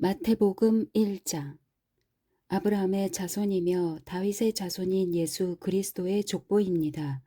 마태복음 1장. 아브라함의 자손이며 다윗의 자손인 예수 그리스도의 족보입니다.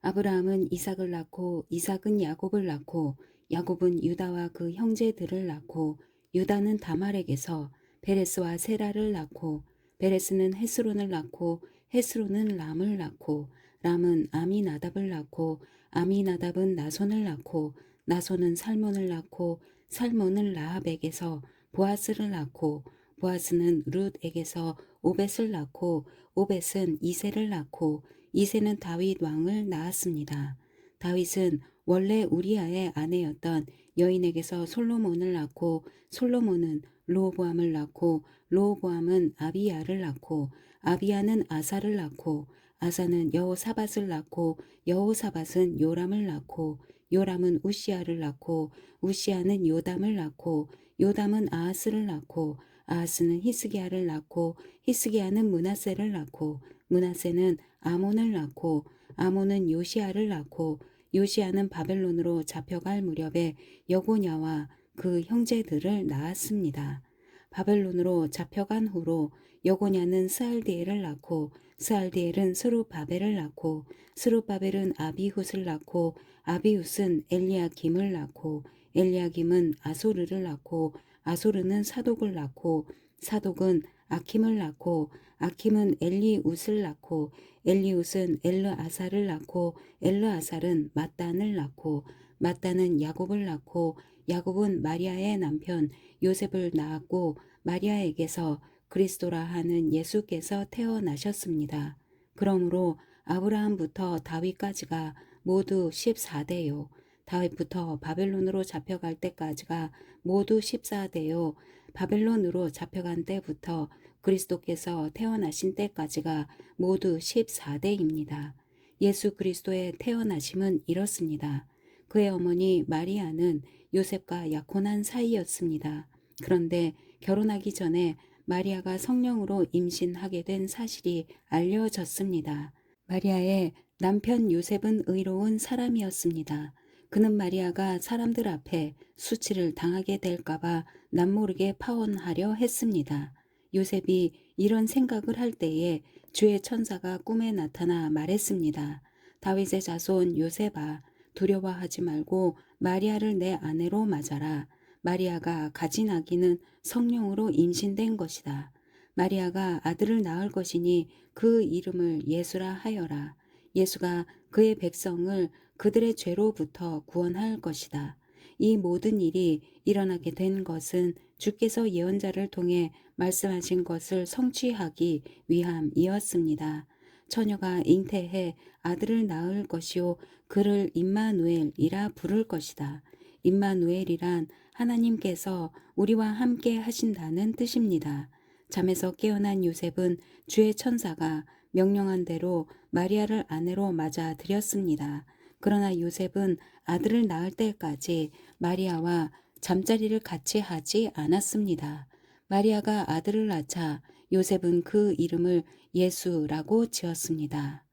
아브라함은 이삭을 낳고 이삭은 야곱을 낳고 야곱은 유다와 그 형제들을 낳고 유다는 다말에게서 베레스와 세라를 낳고 베레스는 헤스론을 낳고 헤스론은 람을 낳고 람은 아미나답을 낳고 아미나답은 나손을 낳고 나손은 살몬을 낳고 살몬은 라합에게서 보아스를 낳고 보아스는 룻에게서 오벳을 낳고 오벳은 이새를 낳고 이새는 다윗 왕을 낳았습니다. 다윗은 원래 우리아의 아내였던 여인에게서 솔로몬을 낳고 솔로몬은 르호보암을 낳고 르호보암은 아비야를 낳고 아비야는 아사를 낳고 아사는 여호사밧을 낳고 여호사밧은 요람을 낳고 요람은 우시아를 낳고 우시아는 요담을 낳고 요담은 아하스를 낳고 아하스는 히스기야를 낳고 히스기야는 므낫세를 낳고 므낫세는 아몬을 낳고 아몬은 요시야를 낳고 요시야는 바벨론으로 잡혀갈 무렵에 여고냐와 그 형제들을 낳았습니다. 바벨론으로 잡혀간 후로 여고냐는 스알디엘을 낳고 스알디엘은 스룹바벨을 낳고 스룹바벨은 아비훗을 낳고 아비훗은 엘리야김을 낳고 엘리야김은 아소르를 낳고 아소르는 사독을 낳고 사독은 아킴을 낳고 아킴은 엘리웃을 낳고 엘리웃은 엘르아살을 낳고 엘르아살은 mat단을 낳고 mat단은 야곱을 낳고 야곱은 마리아의 남편 요셉을 낳았고 마리아에게서 그리스도라 하는 예수께서 태어나셨습니다. 그러므로 아브라함부터 다윗까지가 모두 14대요. 다윗부터 바벨론으로 잡혀갈 때까지가 모두 14대요. 바벨론으로 잡혀간 때부터 그리스도께서 태어나신 때까지가 모두 14대입니다. 예수 그리스도의 태어나심은 이렇습니다. 그의 어머니 마리아는 요셉과 약혼한 사이였습니다. 그런데 결혼하기 전에 마리아가 성령으로 임신하게 된 사실이 알려졌습니다. 마리아의 남편 요셉은 의로운 사람이었습니다. 그는 마리아가 사람들 앞에 수치를 당하게 될까봐 남모르게 파혼하려 했습니다. 요셉이 이런 생각을 할 때에 주의 천사가 꿈에 나타나 말했습니다. 다윗의 자손 요셉아, 두려워하지 말고 마리아를 내 아내로 맞아라. 마리아가 가진 아기는 성령으로 임신된 것이다. 마리아가 아들을 낳을 것이니 그 이름을 예수라 하여라. 예수가 그의 백성을 그들의 죄로부터 구원할 것이다. 이 모든 일이 일어나게 된 것은 주께서 예언자를 통해 말씀하신 것을 성취하기 위함이었습니다. 처녀가 잉태해 아들을 낳을 것이요 그를 임마누엘이라 부를 것이다. 임마누엘이란 하나님께서 우리와 함께 하신다는 뜻입니다. 잠에서 깨어난 요셉은 주의 천사가 명령한 대로 마리아를 아내로 맞아들였습니다. 그러나 요셉은 아들을 낳을 때까지 마리아와 잠자리를 같이 하지 않았습니다. 마리아가 아들을 낳자 요셉은 그 이름을 예수라고 지었습니다.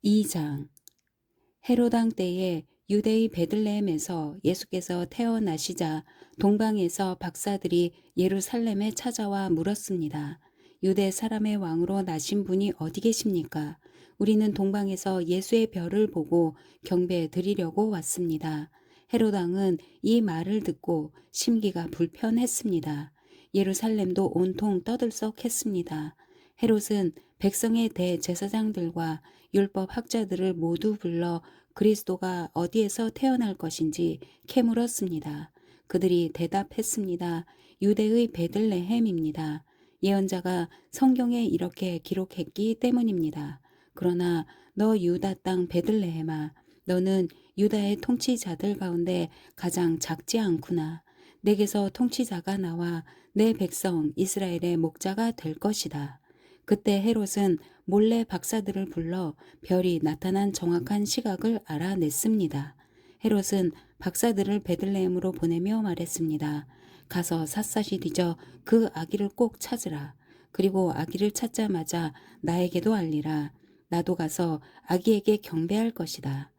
2장. 헤롯 왕 때에 유대의 베들레헴에서 예수께서 태어나시자 동방에서 박사들이 예루살렘에 찾아와 물었습니다. 유대 사람의 왕으로 나신 분이 어디 계십니까? 우리는 동방에서 예수의 별을 보고 경배 드리려고 왔습니다. 헤롯 왕은 이 말을 듣고 심기가 불편했습니다. 예루살렘도 온통 떠들썩했습니다. 헤롯은 백성의 대제사장들과 율법 학자들을 모두 불러 그리스도가 어디에서 태어날 것인지 캐물었습니다. 그들이 대답했습니다. 유대의 베들레헴입니다. 예언자가 성경에 이렇게 기록했기 때문입니다. 그러나 너 유다 땅 베들레헴아, 너는 유다의 통치자들 가운데 가장 작지 않구나. 내게서 통치자가 나와 내 백성 이스라엘의 목자가 될 것이다. 그때 헤롯은 몰래 박사들을 불러 별이 나타난 정확한 시각을 알아냈습니다. 헤롯은 박사들을 베들레헴으로 보내며 말했습니다. 가서 샅샅이 뒤져 그 아기를 꼭 찾으라. 그리고 아기를 찾자마자 나에게도 알리라. 나도 가서 아기에게 경배할 것이다.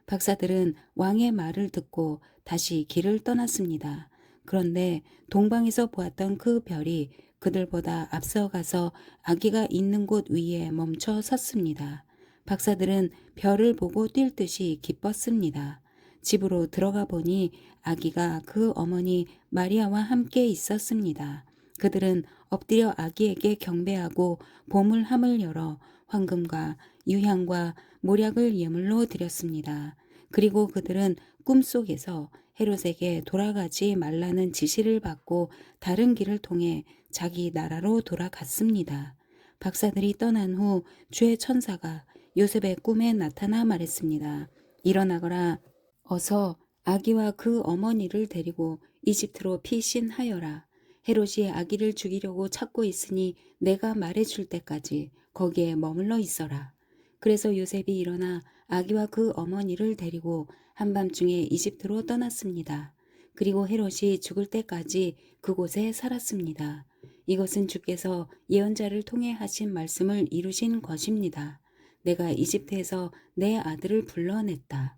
박사들은 왕의 말을 듣고 다시 길을 떠났습니다. 그런데 동방에서 보았던 그 별이 그들보다 앞서가서 아기가 있는 곳 위에 멈춰 섰습니다. 박사들은 별을 보고 뛸 듯이 기뻤습니다. 집으로 들어가 보니 아기가 그 어머니 마리아와 함께 있었습니다. 그들은 엎드려 아기에게 경배하고 보물함을 열어 황금과 유향과 모략을 예물로 드렸습니다. 그리고 그들은 꿈속에서 헤롯에게 돌아가지 말라는 지시를 받고 다른 길을 통해 자기 나라로 돌아갔습니다. 박사들이 떠난 후 주의 천사가 요셉의 꿈에 나타나 말했습니다. 일어나거라. 어서 아기와 그 어머니를 데리고 이집트로 피신하여라. 헤롯이 아기를 죽이려고 찾고 있으니 내가 말해줄 때까지 거기에 머물러 있어라. 그래서 요셉이 일어나 아기와 그 어머니를 데리고 한밤중에 이집트로 떠났습니다. 그리고 헤롯이 죽을 때까지 그곳에 살았습니다. 이것은 주께서 예언자를 통해 하신 말씀을 이루신 것입니다. 내가 이집트에서 내 아들을 불러냈다.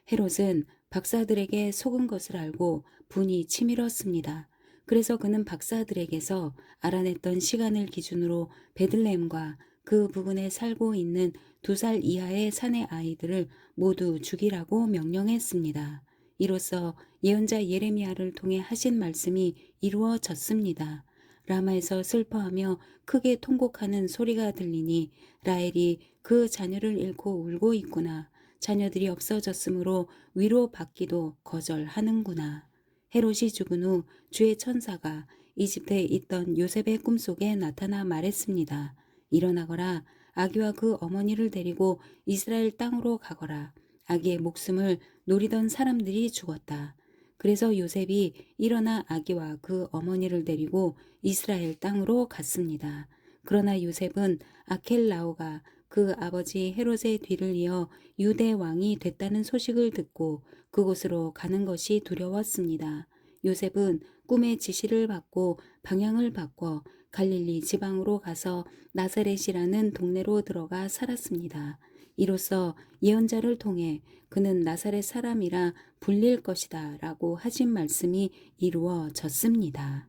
헤롯은 박사들에게 속은 것을 알고 분이 치밀었습니다. 그래서 그는 박사들에게서 알아냈던 시간을 기준으로 베들레헴과 그 부근에 살고 있는 2살 이하의 사내 아이들을 모두 죽이라고 명령했습니다. 이로써 예언자 예레미야를 통해 하신 말씀이 이루어졌습니다. 라마에서 슬퍼하며 크게 통곡하는 소리가 들리니 라헬이 그 자녀를 잃고 울고 있구나. 자녀들이 없어졌으므로 위로받기도 거절하는구나. 헤롯이 죽은 후 주의 천사가 이집트에 있던 요셉의 꿈속에 나타나 말했습니다. 일어나거라. 아기와 그 어머니를 데리고 이스라엘 땅으로 가거라. 아기의 목숨을 노리던 사람들이 죽었다. 그래서 요셉이 일어나 아기와 그 어머니를 데리고 이스라엘 땅으로 갔습니다. 그러나 요셉은 아켈라오가 그 아버지 헤롯의 뒤를 이어 유대 왕이 됐다는 소식을 듣고 그곳으로 가는 것이 두려웠습니다. 요셉은 꿈의 지시를 받고 방향을 바꿔 갈릴리 지방으로 가서 나사렛이라는 동네로 들어가 살았습니다. 이로써 예언자를 통해 그는 나사렛 사람이라 불릴 것이다 라고 하신 말씀이 이루어졌습니다.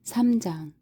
3장.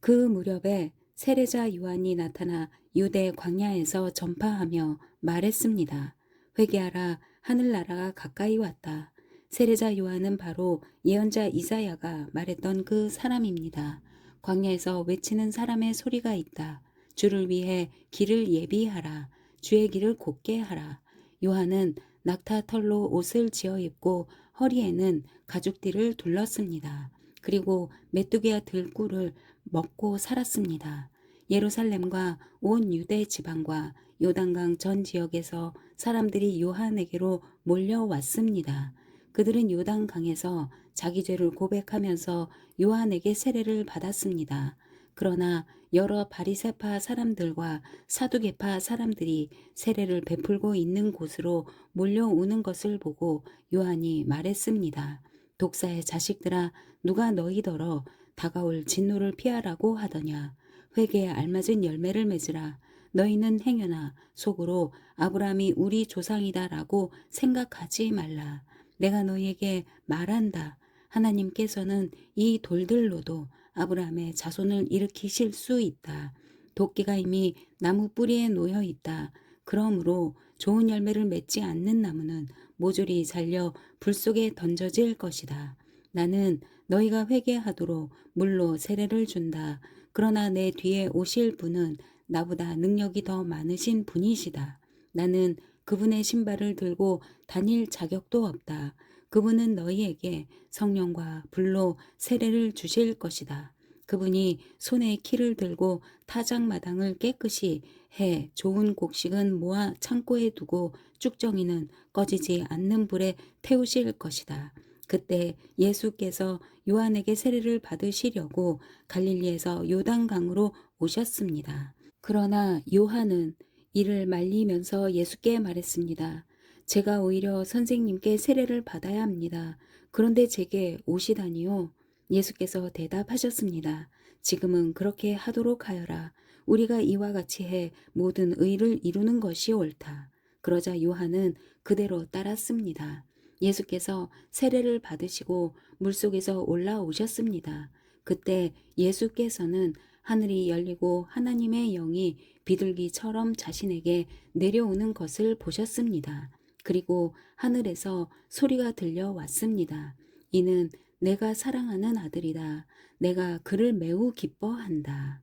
그 무렵에 세례자 요한이 나타나 유대 광야에서 전파하며 말했습니다. 회개하라, 하늘나라가 가까이 왔다. 세례자 요한은 바로 예언자 이사야가 말했던 그 사람입니다. 광야에서 외치는 사람의 소리가 있다. 주를 위해 길을 예비하라. 주의 길을 곧게 하라. 요한은 낙타 털로 옷을 지어 입고 허리에는 가죽띠를 둘렀습니다. 그리고 메뚜기와 들꿀을 먹고 살았습니다. 예루살렘과 온 유대 지방과 요단강 전 지역에서 사람들이 요한에게로 몰려왔습니다. 그들은 요단강에서 자기 죄를 고백하면서 요한에게 세례를 받았습니다. 그러나 여러 바리새파 사람들과 사두개파 사람들이 세례를 베풀고 있는 곳으로 몰려오는 것을 보고 요한이 말했습니다. 독사의 자식들아, 누가 너희더러 다가올 진노를 피하라고 하더냐. 회개에 알맞은 열매를 맺으라. 너희는 행여나 속으로 아브라함이 우리 조상이다라고 생각하지 말라. 내가 너희에게 말한다. 하나님께서는 이 돌들로도 아브라함의 자손을 일으키실 수 있다. 도끼가 이미 나무 뿌리에 놓여 있다. 그러므로 좋은 열매를 맺지 않는 나무는 모조리 잘려 불 속에 던져질 것이다. 나는 너희가 회개하도록 물로 세례를 준다. 그러나 내 뒤에 오실 분은 나보다 능력이 더 많으신 분이시다. 나는 그분의 신발을 들고 다닐 자격도 없다. 그분은 너희에게 성령과 불로 세례를 주실 것이다. 그분이 손에 키를 들고 타작마당을 깨끗이 해 좋은 곡식은 모아 창고에 두고 쭉정이는 꺼지지 않는 불에 태우실 것이다. 그때 예수께서 요한에게 세례를 받으시려고 갈릴리에서 요단강으로 오셨습니다. 그러나 요한은 이를 말리면서 예수께 말했습니다. 제가 오히려 선생님께 세례를 받아야 합니다. 그런데 제게 오시다니요? 예수께서 대답하셨습니다. 지금은 그렇게 하도록 하여라. 우리가 이와 같이 해 모든 의를 이루는 것이 옳다. 그러자 요한은 그대로 따랐습니다. 예수께서 세례를 받으시고 물속에서 올라오셨습니다. 그때 예수께서는 하늘이 열리고 하나님의 영이 비둘기처럼 자신에게 내려오는 것을 보셨습니다. 그리고 하늘에서 소리가 들려왔습니다. 이는 내가 사랑하는 아들이다. 내가 그를 매우 기뻐한다.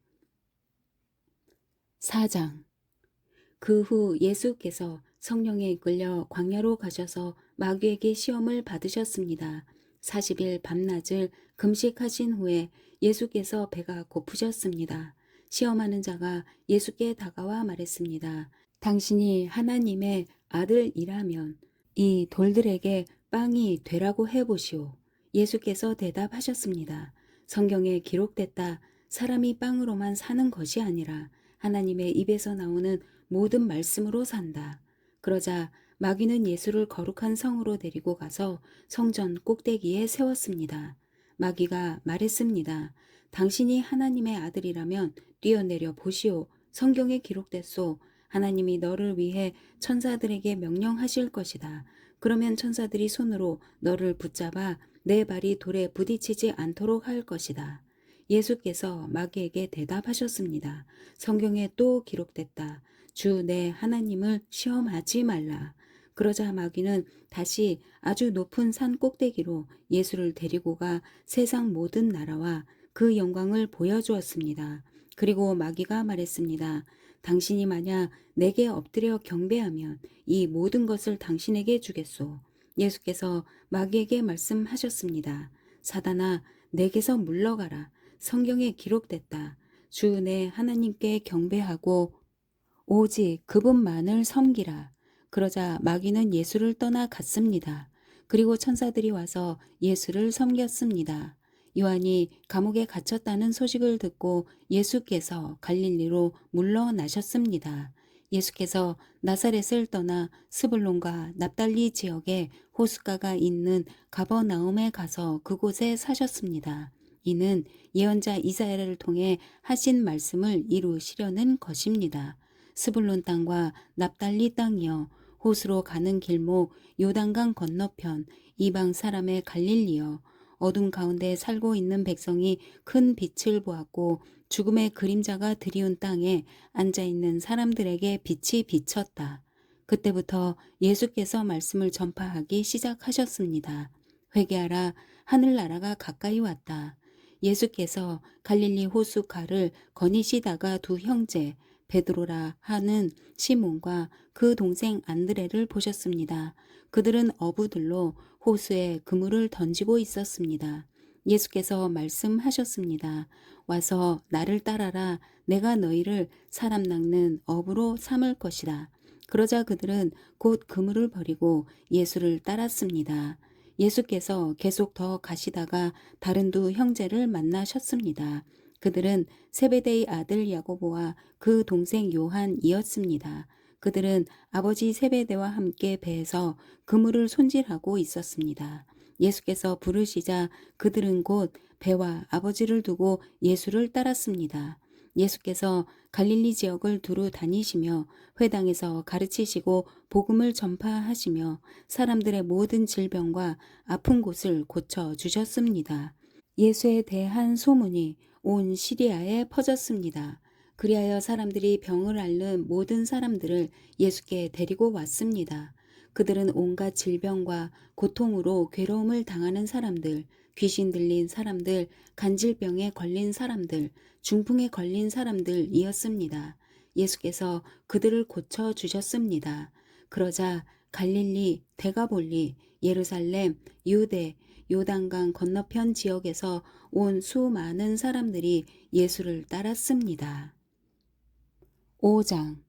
4장. 그 후 예수께서 성령에 이끌려 광야로 가셔서 마귀에게 시험을 받으셨습니다. 40일 밤낮을 금식하신 후에 예수께서 배가 고프셨습니다. 시험하는 자가 예수께 다가와 말했습니다. 당신이 하나님의 아들이라면 이 돌들에게 빵이 되라고 해보시오. 예수께서 대답하셨습니다. 성경에 기록됐다. 사람이 빵으로만 사는 것이 아니라 하나님의 입에서 나오는 모든 말씀으로 산다. 그러자 마귀는 예수를 거룩한 성으로 데리고 가서 성전 꼭대기에 세웠습니다. 마귀가 말했습니다. 당신이 하나님의 아들이라면 뛰어내려 보시오. 성경에 기록됐소. 하나님이 너를 위해 천사들에게 명령하실 것이다. 그러면 천사들이 손으로 너를 붙잡아 내 발이 돌에 부딪히지 않도록 할 것이다. 예수께서 마귀에게 대답하셨습니다. 성경에 또 기록됐다. 주 내 하나님을 시험하지 말라. 그러자 마귀는 다시 아주 높은 산 꼭대기로 예수를 데리고 가 세상 모든 나라와 그 영광을 보여주었습니다. 그리고 마귀가 말했습니다. 당신이 만약 내게 엎드려 경배하면 이 모든 것을 당신에게 주겠소. 예수께서 마귀에게 말씀하셨습니다. 사단아, 내게서 물러가라. 성경에 기록됐다. 주 내 하나님께 경배하고 오직 그분만을 섬기라. 그러자 마귀는 예수를 떠나 갔습니다. 그리고 천사들이 와서 예수를 섬겼습니다. 요한이 감옥에 갇혔다는 소식을 듣고 예수께서 갈릴리로 물러나셨습니다. 예수께서 나사렛을 떠나 스불론과 납달리 지역에 호숫가가 있는 가버나움에 가서 그곳에 사셨습니다. 이는 예언자 이사야를 통해 하신 말씀을 이루시려는 것입니다. 스불론 땅과 납달리 땅이여, 호수로 가는 길목 요단강 건너편 이방 사람의 갈릴리여, 어둠 가운데 살고 있는 백성이 큰 빛을 보았고 죽음의 그림자가 드리운 땅에 앉아있는 사람들에게 빛이 비쳤다. 그때부터 예수께서 말씀을 전파하기 시작하셨습니다. 회개하라, 하늘나라가 가까이 왔다. 예수께서 갈릴리 호숫가를 거니시다가 두 형제 베드로라 하는 시몬과 그 동생 안드레를 보셨습니다. 그들은 어부들로 호수에 그물을 던지고 있었습니다. 예수께서 말씀하셨습니다. 와서 나를 따라라. 내가 너희를 사람 낚는 어부로 삼을 것이다. 그러자 그들은 곧 그물을 버리고 예수를 따랐습니다. 예수께서 계속 더 가시다가 다른 두 형제를 만나셨습니다. 그들은 세베데의 아들 야고보와 그 동생 요한이었습니다. 그들은 아버지 세베대와 함께 배에서 그물을 손질하고 있었습니다. 예수께서 부르시자 그들은 곧 배와 아버지를 두고 예수를 따랐습니다. 예수께서 갈릴리 지역을 두루 다니시며 회당에서 가르치시고 복음을 전파하시며 사람들의 모든 질병과 아픈 곳을 고쳐 주셨습니다. 예수에 대한 소문이 온 시리아에 퍼졌습니다. 그리하여 사람들이 병을 앓는 모든 사람들을 예수께 데리고 왔습니다. 그들은 온갖 질병과 고통으로 괴로움을 당하는 사람들, 귀신 들린 사람들, 간질병에 걸린 사람들, 중풍에 걸린 사람들이었습니다. 예수께서 그들을 고쳐 주셨습니다. 그러자 갈릴리, 데가볼리, 예루살렘, 유대, 요단강 건너편 지역에서 온 수많은 사람들이 예수를 따랐습니다. 5장.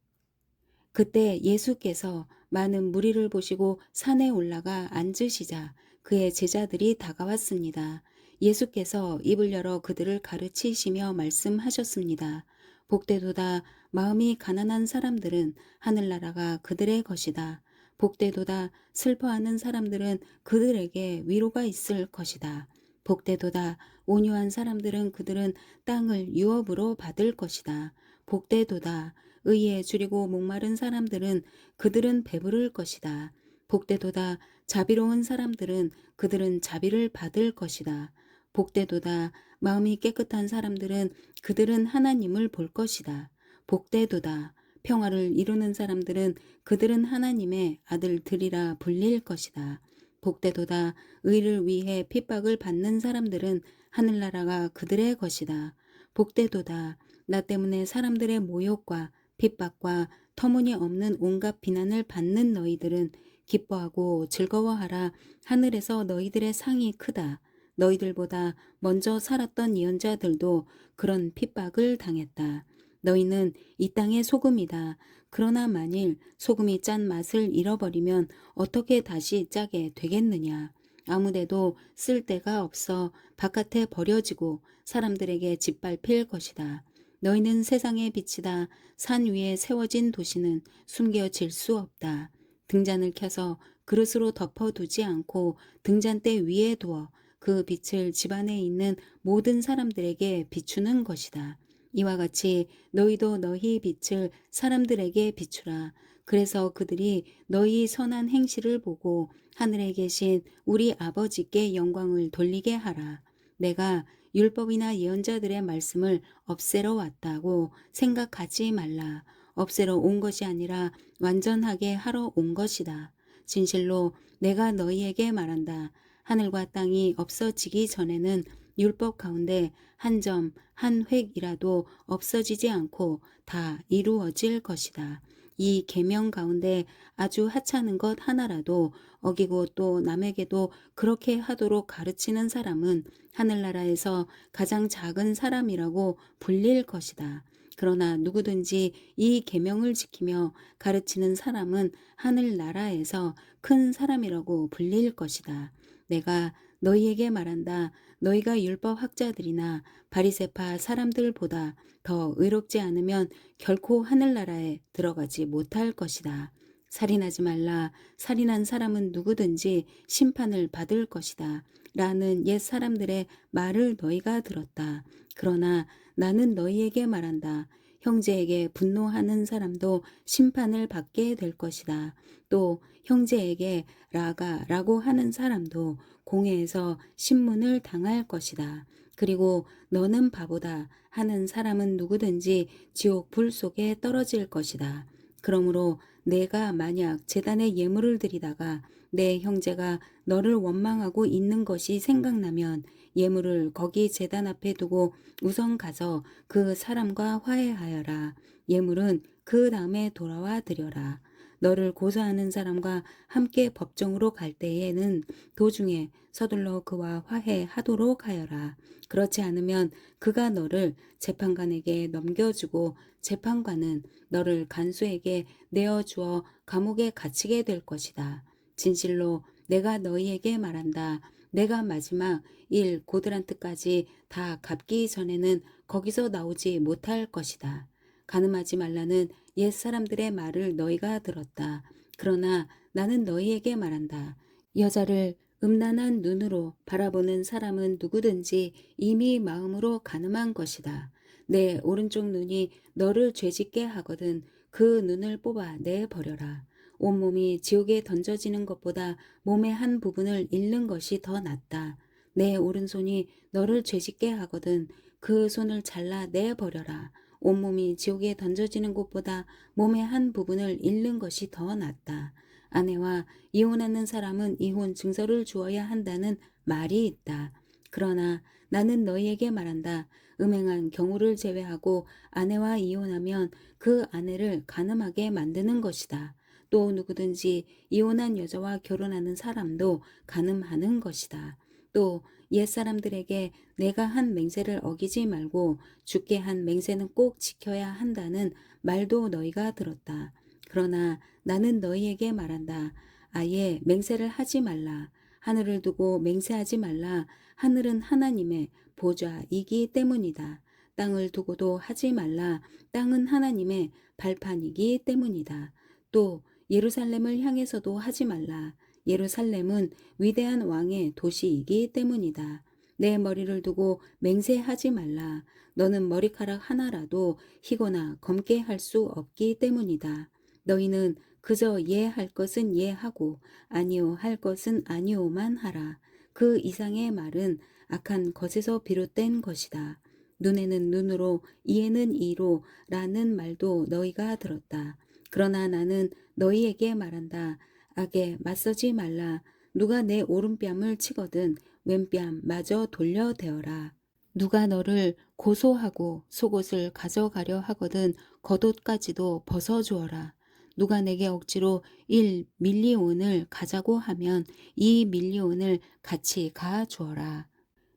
그때 예수께서 많은 무리를 보시고 산에 올라가 앉으시자 그의 제자들이 다가왔습니다. 예수께서 입을 열어 그들을 가르치시며 말씀하셨습니다. 복되도다 마음이 가난한 사람들은 하늘나라가 그들의 것이다. 복되도다 슬퍼하는 사람들은 그들에게 위로가 있을 것이다. 복되도다 온유한 사람들은 그들은 땅을 유업으로 받을 것이다. 복되도다 의에 줄이고 목마른 사람들은 그들은 배부를 것이다. 복되도다 자비로운 사람들은 그들은 자비를 받을 것이다. 복되도다. 마음이 깨끗한 사람들은 그들은 하나님을 볼 것이다. 복되도다. 평화를 이루는 사람들은 그들은 하나님의 아들들이라 불릴 것이다. 복되도다. 의를 위해 핍박을 받는 사람들은 하늘나라가 그들의 것이다. 복되도다. 나 때문에 사람들의 모욕과 핍박과 터무니없는 온갖 비난을 받는 너희들은 기뻐하고 즐거워하라. 하늘에서 너희들의 상이 크다. 너희들보다 먼저 살았던 예언자들도 그런 핍박을 당했다. 너희는 이 땅의 소금이다. 그러나 만일 소금이 짠 맛을 잃어버리면 어떻게 다시 짜게 되겠느냐. 아무데도 쓸 데가 없어 바깥에 버려지고 사람들에게 짓밟힐 것이다. 너희는 세상의 빛이다. 산 위에 세워진 도시는 숨겨질 수 없다. 등잔을 켜서 그릇으로 덮어두지 않고 등잔대 위에 두어 그 빛을 집안에 있는 모든 사람들에게 비추는 것이다. 이와 같이 너희도 너희 빛을 사람들에게 비추라. 그래서 그들이 너희 선한 행실을 보고 하늘에 계신 우리 아버지께 영광을 돌리게 하라. 내가 율법이나 예언자들의 말씀을 없애러 왔다고 생각하지 말라. 없애러 온 것이 아니라 완전하게 하러 온 것이다. 진실로 내가 너희에게 말한다. 하늘과 땅이 없어지기 전에는 율법 가운데 한 점, 한 획이라도 없어지지 않고 다 이루어질 것이다. 이 계명 가운데 아주 하찮은 것 하나라도 어기고 또 남에게도 그렇게 하도록 가르치는 사람은 하늘나라에서 가장 작은 사람이라고 불릴 것이다. 그러나 누구든지 이 계명을 지키며 가르치는 사람은 하늘나라에서 큰 사람이라고 불릴 것이다. 내가 너희에게 말한다. 너희가 율법 학자들이나 바리새파 사람들보다 더 의롭지 않으면 결코 하늘나라에 들어가지 못할 것이다. 살인하지 말라. 살인한 사람은 누구든지 심판을 받을 것이다. 라는 옛 사람들의 말을 너희가 들었다. 그러나 나는 너희에게 말한다. 형제에게 분노하는 사람도 심판을 받게 될 것이다. 또 형제에게 라가라고 하는 사람도 공회에서 신문을 당할 것이다. 그리고 너는 바보다 하는 사람은 누구든지 지옥 불 속에 떨어질 것이다. 그러므로 내가 만약 제단에 예물을 드리다가 내 형제가 너를 원망하고 있는 것이 생각나면 예물을 거기 제단 앞에 두고 우선 가서 그 사람과 화해하여라. 예물은 그 다음에 돌아와 드려라. 너를 고소하는 사람과 함께 법정으로 갈 때에는 도중에 서둘러 그와 화해하도록 하여라. 그렇지 않으면 그가 너를 재판관에게 넘겨주고 재판관은 너를 간수에게 내어주어 감옥에 갇히게 될 것이다. 진실로 내가 너희에게 말한다. 내가 마지막 일 고드란트까지 다 갚기 전에는 거기서 나오지 못할 것이다. 가늠하지 말라는 옛 사람들의 말을 너희가 들었다. 그러나 나는 너희에게 말한다. 여자를 음란한 눈으로 바라보는 사람은 누구든지 이미 마음으로 가늠한 것이다. 내 오른쪽 눈이 너를 죄짓게 하거든 그 눈을 뽑아 내버려라. 온몸이 지옥에 던져지는 것보다 몸의 한 부분을 잃는 것이 더 낫다. 내 오른손이 너를 죄짓게 하거든 그 손을 잘라 내버려라. 온몸이 지옥에 던져지는 것보다 몸의 한 부분을 잃는 것이 더 낫다. 아내와 이혼하는 사람은 이혼 증서를 주어야 한다는 말이 있다. 그러나 나는 너희에게 말한다. 음행한 경우를 제외하고 아내와 이혼하면 그 아내를 간음하게 만드는 것이다. 또 누구든지 이혼한 여자와 결혼하는 사람도 간음하는 것이다. 또 옛사람들에게 내가 한 맹세를 어기지 말고 주께 한 맹세는 꼭 지켜야 한다는 말도 너희가 들었다. 그러나 나는 너희에게 말한다. 아예 맹세를 하지 말라. 하늘을 두고 맹세하지 말라. 하늘은 하나님의 보좌이기 때문이다. 땅을 두고도 하지 말라. 땅은 하나님의 발판이기 때문이다. 또 예루살렘을 향해서도 하지 말라. 예루살렘은 위대한 왕의 도시이기 때문이다. 내 머리를 두고 맹세하지 말라. 너는 머리카락 하나라도 희거나 검게 할 수 없기 때문이다. 너희는 그저 예 할 것은 예 하고 아니요 할 것은 아니요만 하라. 그 이상의 말은 악한 것에서 비롯된 것이다. 눈에는 눈으로 이에는 이로 라는 말도 너희가 들었다. 그러나 나는 너희에게 말한다. 악에 맞서지 말라. 누가 내 오른뺨을 치거든 왼뺨 마저 돌려대어라. 누가 너를 고소하고 속옷을 가져가려 하거든 겉옷까지도 벗어주어라. 누가 내게 억지로 1 밀리온을 가자고 하면 2 밀리온을 같이 가주어라.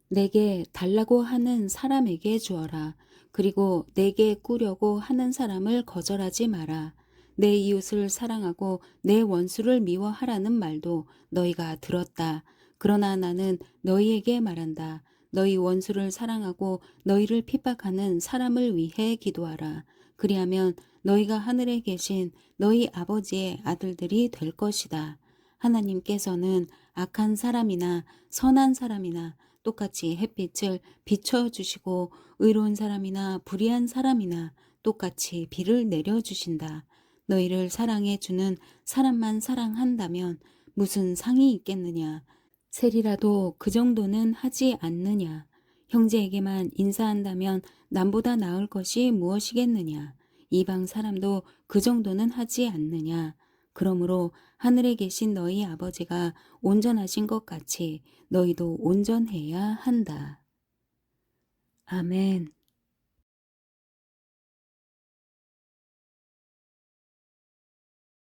내게 달라고 하는 사람에게 주어라. 그리고 내게 꾸려고 하는 사람을 거절하지 마라. 내 이웃을 사랑하고 내 원수를 미워하라는 말도 너희가 들었다. 그러나 나는 너희에게 말한다. 너희 원수를 사랑하고 너희를 핍박하는 사람을 위해 기도하라. 그리하면 너희가 하늘에 계신 너희 아버지의 아들들이 될 것이다. 하나님께서는 악한 사람이나 선한 사람이나 똑같이 햇빛을 비춰주시고 의로운 사람이나 불의한 사람이나 똑같이 비를 내려주신다. 너희를 사랑해 주는 사람만 사랑한다면 무슨 상이 있겠느냐? 셀이라도 그 정도는 하지 않느냐? 형제에게만 인사한다면 남보다 나을 것이 무엇이겠느냐? 이방 사람도 그 정도는 하지 않느냐? 그러므로 하늘에 계신 너희 아버지가 온전하신 것 같이 너희도 온전해야 한다. 아멘.